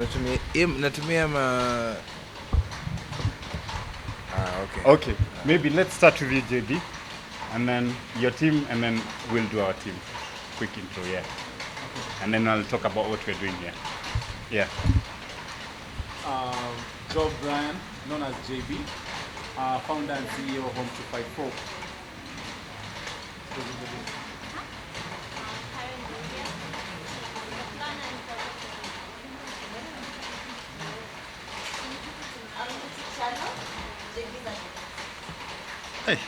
Natumia okay. Okay, maybe let's start with you, JB, and then your team, and then we'll do our team. Quick intro, yeah. And then I'll talk about what we're doing here. Yeah. Joe Bryan, known as JB, founder and CEO of HOME254. Hey.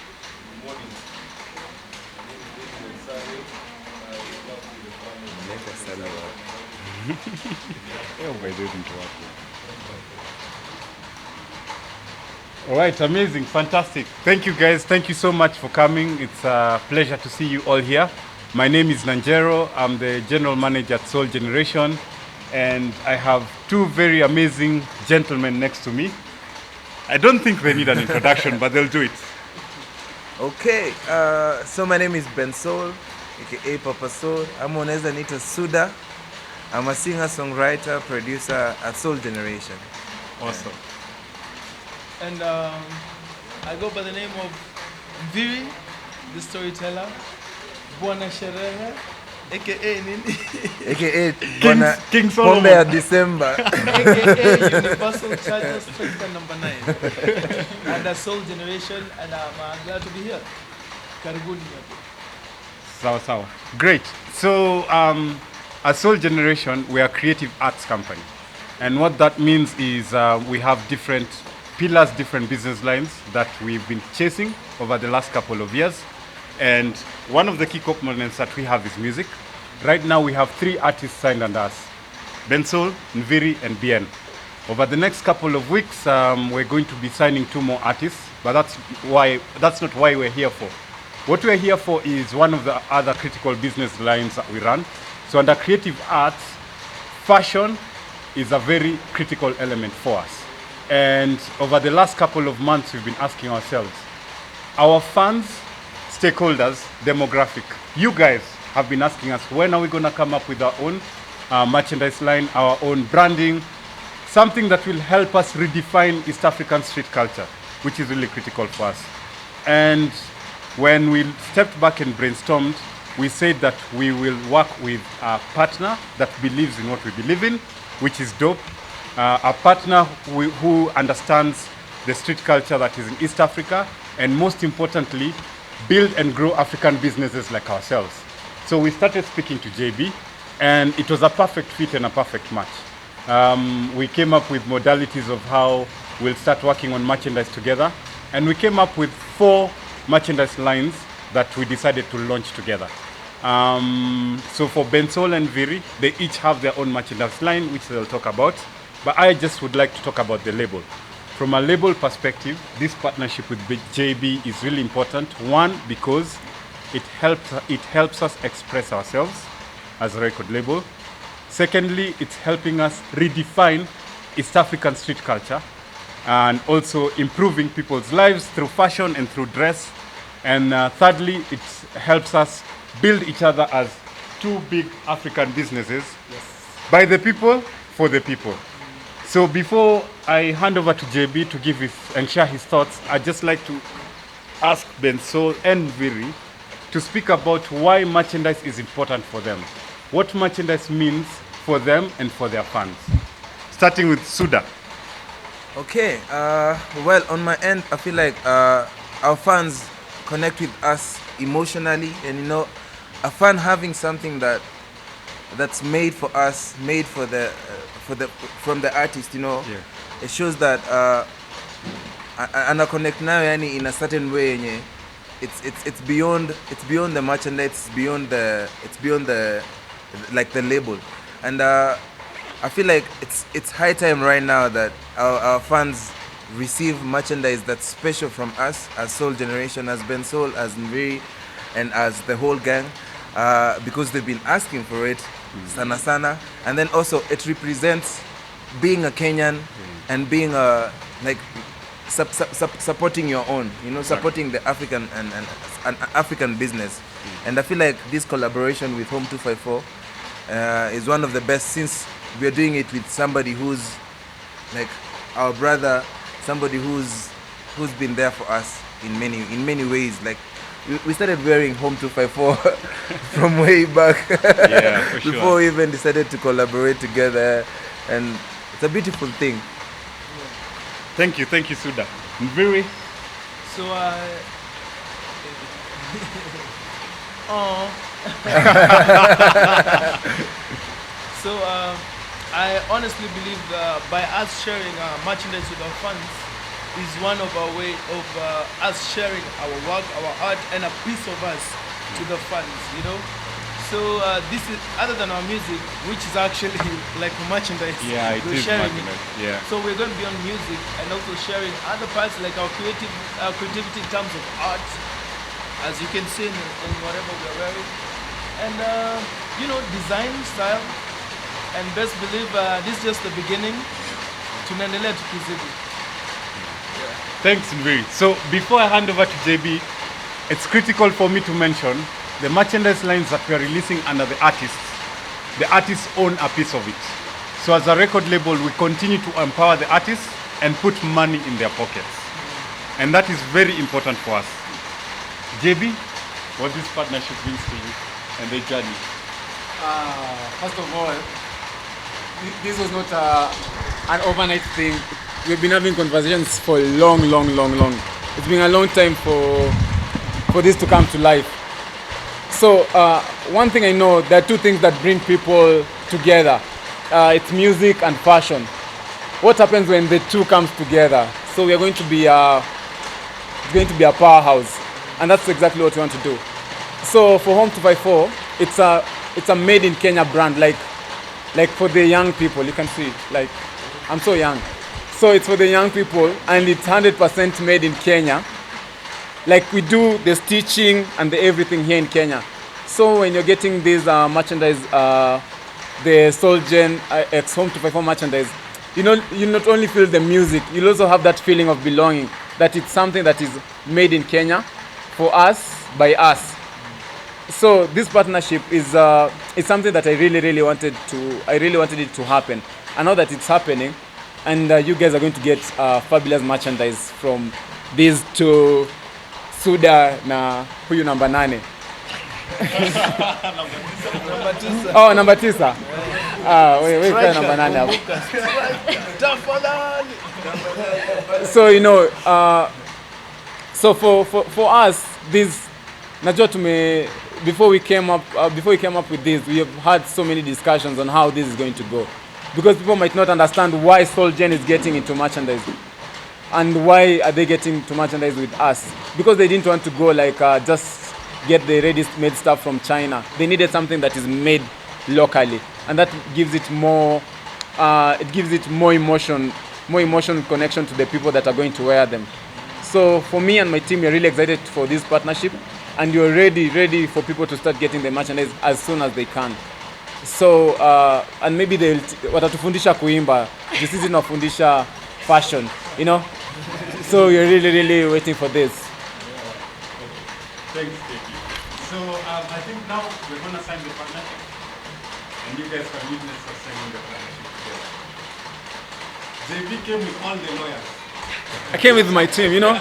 All right, amazing, fantastic. Thank you guys. Thank you so much for coming. It's a pleasure to see you all here. My name is Nanjero. I'm the general manager at Soul Generation, and I have two very amazing gentlemen next to me. I don't think they need an introduction, but they'll do it. Okay, so my name is Bensol, aka Papa Soul. I'm on as Anita Suda. I'm a singer-songwriter, producer at Soul Generation. Awesome. And I go by the name of Nviiri, the storyteller, Bwana Sherehe, aka Nini, aka King Solomon. Pombe ya December. aka Universal Charger Spectre number 9, and the Soul Generation, and I'm glad to be here. Karibuni. Sawa. Great. So, as Soul Generation, we are a creative arts company. And what that means is we have different pillars, different business lines that we've been chasing over the last couple of years. And one of the key components that we have is music. Right now we have 3 artists signed under us: Bensol, Nviiri, and Bien. Over the next couple of weeks, we're going to be signing 2 more artists, but that's not why we're here for. What we're here for is one of the other critical business lines that we run. So under creative arts, fashion is a very critical element for us. And over the last couple of months, we've been asking ourselves, our fans, stakeholders, demographic, you guys have been asking us, when are we going to come up with our own merchandise line, our own branding, something that will help us redefine East African street culture, which is really critical for us. And when we stepped back and brainstormed, we said that we will work with a partner that believes in what we believe in, which is dope. A partner who understands the street culture that is in East Africa, and most importantly, build and grow African businesses like ourselves. So we started speaking to JB, and it was a perfect fit and a perfect match. We came up with modalities of how we'll start working on merchandise together, and we came up with 4 merchandise lines that we decided to launch together. So for Bensol and Nviiri, they each have their own merchandise line, which they'll talk about. But I just would like to talk about the label. From a label perspective, this partnership with JB is really important. One, because it helps us express ourselves as a record label. Secondly, it's helping us redefine East African street culture, and also improving people's lives through fashion and through dress. And thirdly, it helps us build each other as 2 big African businesses, by the people, for the people. So before I hand over to JB to give and share his thoughts, I'd just like to ask Bensol and Nviiri to speak about why merchandise is important for them. What merchandise means for them and for their fans. Starting with Suda. Okay, well, on my end, I feel like our fans connect with us emotionally, and a fan having something that's made for us, made from the artist, Yeah. it shows that ana connect now, yani, in a certain way, yenye it's beyond the merchandise, it's beyond the like the label. And I feel like it's high time right now that our fans receive merchandise that's special from us as Soul Generation, as Bensol, as Nviiri, and as the whole gang, because they've been asking for it, sana. And then also it represents being a Kenyan and being like supporting your own, supporting the African and African business. And I feel like this collaboration with HOME254 is one of the best, since we are doing it with somebody who's like our brother, somebody who's been there for us in many ways. Like we started wearing HOME254 from way back Yeah, for sure. before we even decided to collaborate together, and it's a beautiful thing. Thank you, Suda. Nviiri. So oh. So I honestly believe by us sharing merchandise with our fans is one of our way of us sharing our work, our art, and a piece of us to the fans. You know. So this is other than our music, which is actually like merchandise. Yeah, it we're is sharing merchandise. it. Yeah. So we're going to be on music and also sharing other parts like our creativity in terms of art, as you can see in whatever we're wearing, and you know, design style. And best believe this is just the beginning. Tunaendelea tukizidi. Thanks, Nviiri. So before I hand over to JB, it's critical for me to mention the merchandise lines that we are releasing under the artists. The artists own a piece of it. So as a record label, we continue to empower the artists and put money in their pockets. And that is very important for us. JB, what this partnership means to you and the journey? First of all, this was not an overnight thing. We've been having conversations for long. It's been a long time for this to come to life. So one thing I know, there are two things that bring people together. It's music and fashion. What happens when the two comes together? So we are going to be it's going to be a powerhouse, and that's exactly what we want to do. So for HOME254, it's a made in Kenya brand, like for the young people. You can see, like, I'm so young. So it's for the young people, and it's 100% made in Kenya. Like we do the stitching and the everything here in Kenya. So when you're getting this merchandise, the Solgen X HOME254 merchandise, you know, you not only feel the music, you'll also have that feeling of belonging, that it's something that is made in Kenya for us, by us. So this partnership is something that I really wanted it to happen. And now that it's happening, and you guys are going to get fabulous merchandise from these two, Suda na huyu namba 8. Oh, number 9. Wait, number 9 hapo. So you know, so for us, this najua before we came up with this, we have had so many discussions on how this is going to go, because people might not understand why Solgen is getting into merchandise and why are they getting into merchandise with us, because they didn't want to go like just get the ready-made stuff from China. They needed something that is made locally, and that gives it more emotional connection to the people that are going to wear them. So for me and my team, we're really excited for this partnership, and you're ready for people to start getting the merchandise as soon as they can. So and maybe watatufundisha kuimba, this is inafundisha fashion, you know. So you're really waiting for this. Thanks, JB. So I think now we're going to sign the partnership, and you guys can witness us signing the partnership together. JB came with all the lawyers. I came with my team, you know. No.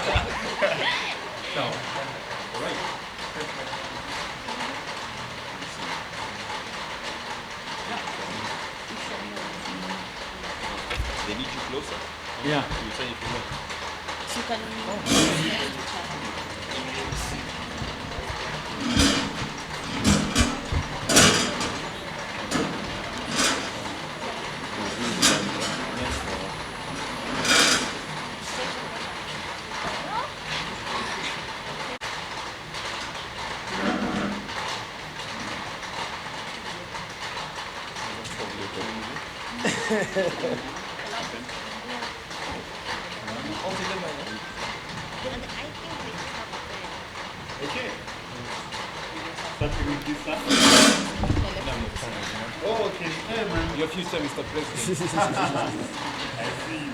All right. They need you closer. Yeah. You say if you know. So you can Okay. Starting with this side. Oh, okay. Hey, man. Your future, Mr. President. I see you.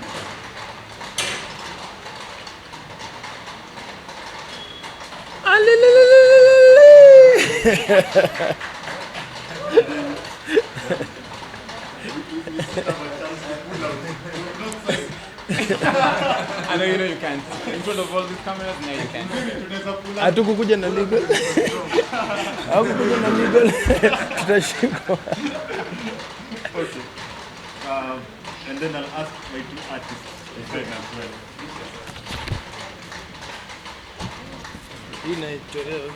We I know you can't. In front of all these cameras, no, you can't. Hatukukuja na legal. Hakukuja na legal. Tutashikwa. Okay. And then I'll ask my two artists to join as well. Hii inaitolewa.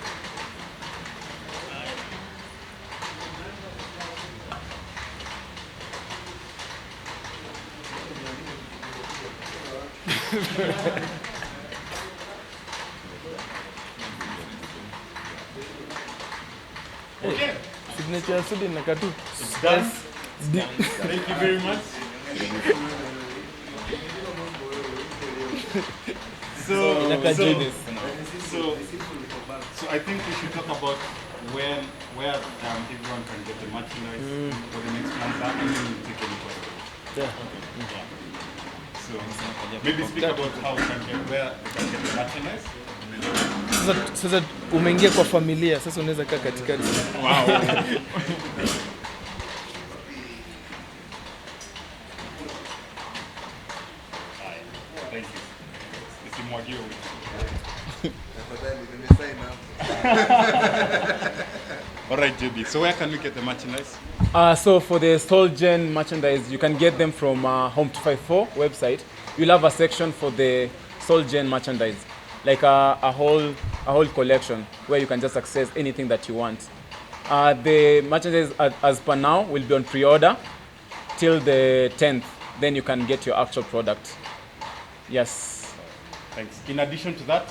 Okay. Signature ya Sudi na katu. It's done. Thank you very much. So I think we should talk about where everyone can get the merchandise for the next month, and then we'll take any questions. Yeah. Yeah. So maybe speak about how we can get where we can get the merchandise. Sasa umeingia kwa familia, sasa unaweza kaa katikati. Wow. Thank you. Nisimwagie huyu. All right, JB. So where can we get the merchandise? So for the Soul Gen merchandise, you can get them from HOME254 website. You'll have a section for the Soul Gen merchandise, like a whole collection where you can just access anything that you want. The merchandise as per now will be on pre-order till the 10th. Then you can get your actual product. Yes. Thanks. In addition to that,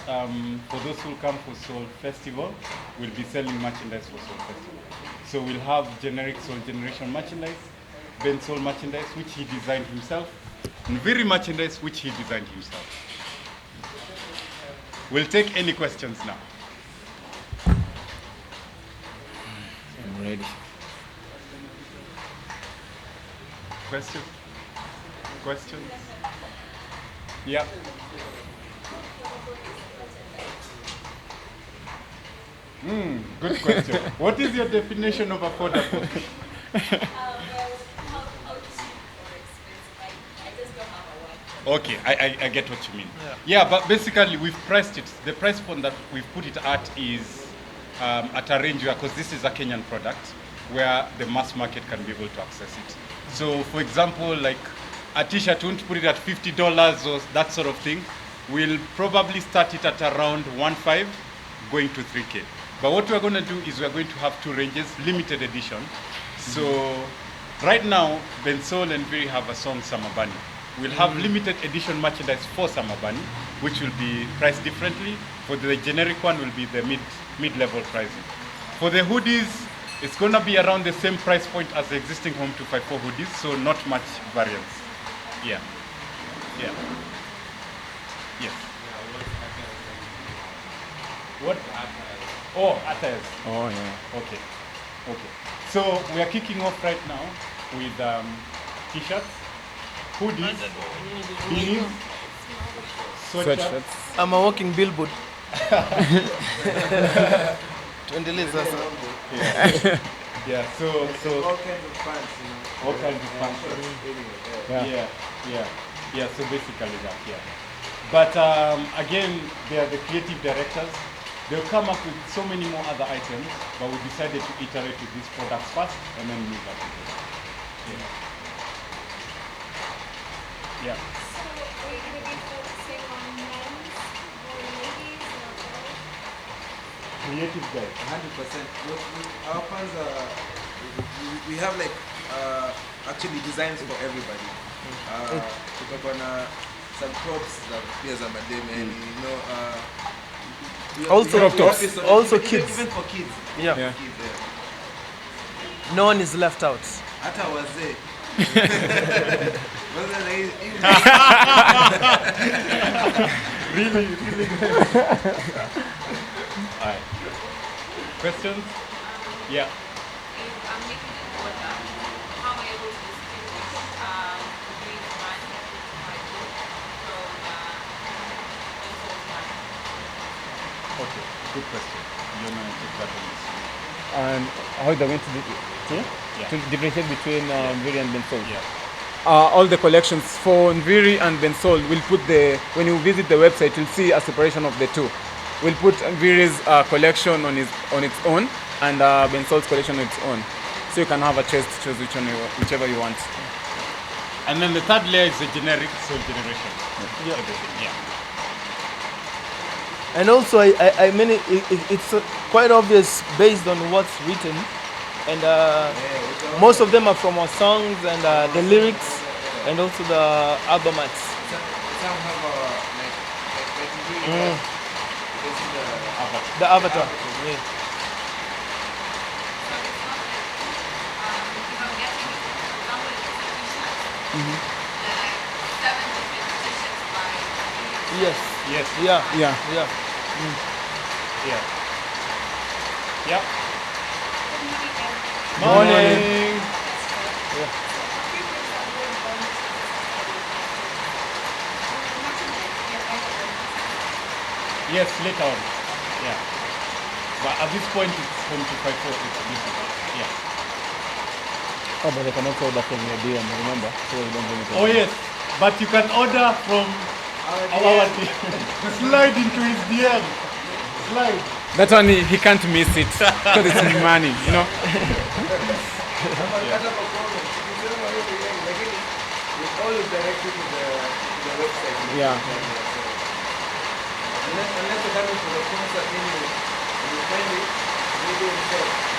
for those who come for Soul Festival, we'll be selling merchandise for Soul Festival. So we'll have generic Soul Generation merchandise, Bensol merchandise, which he designed himself, Nviiri merchandise, which he designed himself. We'll take any questions now. I'm ready. Questions? Questions? Yeah. Good question. What is your definition of affordable? Okay, I get what you mean. Yeah, but basically we've priced it. The price point that we've put it at is at a range where, because this is a Kenyan product, where the mass market can be able to access it. So for example, like a t-shirt, won't put it at $50 or that sort of thing. We'll probably start it at around 1.5 going to 3K. But what we're going to do is we're going to have two ranges, limited edition. So right now, Bensol Nviiri have a song Summer Bunny. We'll have limited edition merchandise for Summer Bunny, which will be priced differently. For the generic one will be the mid-level pricing. For the hoodies, it's going to be around the same price point as the existing HOME254 hoodies, so not much variance. Yeah. Yeah. Yes. What? Oh, attires. Oh yeah. Okay. Okay. So we are kicking off right now with t-shirts, hoodies, beanies, sweatshirts. I'm a walking billboard. Tuendelee sasa. Yeah. So all kinds of pants, you know. all kinds of pants. Yeah. Yeah. So basically that. Yeah. But again, they are the creative directors. They'll come up with so many more other items, but we decided to iterate with these products first and then move up. Yeah. Yeah. So, are you going to be focusing on men's or ladies or both? Creative guys. 100%. Our pants are, we have like actually designs for everybody. We're gonna some props that appears on my day, man. You know, Also we have tops, the also even kids. Even for kids. Yeah. Yeah. Kids, yeah. No one is left out. Hata wazee. Wazee Really. All right. Questions? Yeah. If I'm making an order, how am I able to distinguish between my book from Okay. Good question. You're going to take that on this. And how they're going to Yeah. differentiate between Nviiri and Bensol. Yeah. all the collections for Nviiri and Bensol. We'll put when you visit the website, you'll see a separation of the two. We'll put Nviiri's collection on its own and Bensol's collection on its own, so you can have a choice to choose whichever you want. And then the third layer is the generic Soul Generation. Yeah. Everything, yeah. And also, I mean, it's quite obvious based on what's written, and most of them are from our songs and the lyrics, and also the album arts. Some have The avatar. Yeah. So it's not like, if I'm getting it, for example, it's a t-shirt, there are like 7 different t-shirts by Nviiri. Yes. Yes. Yeah. Yeah. Yeah. Yeah. Yeah. Morning. Yes, later on. Yeah. But at this point, it's HOME254. It's different. Yeah. Oh, but they can also order from your DM, remember? So you don't bring it Oh yes, but you can order from our DM. Slide into his DM. Slide. That one he can't miss it because it's money, you know. always direct you to the website. Yeah. Unless you're coming for the concert, then you find it, maybe in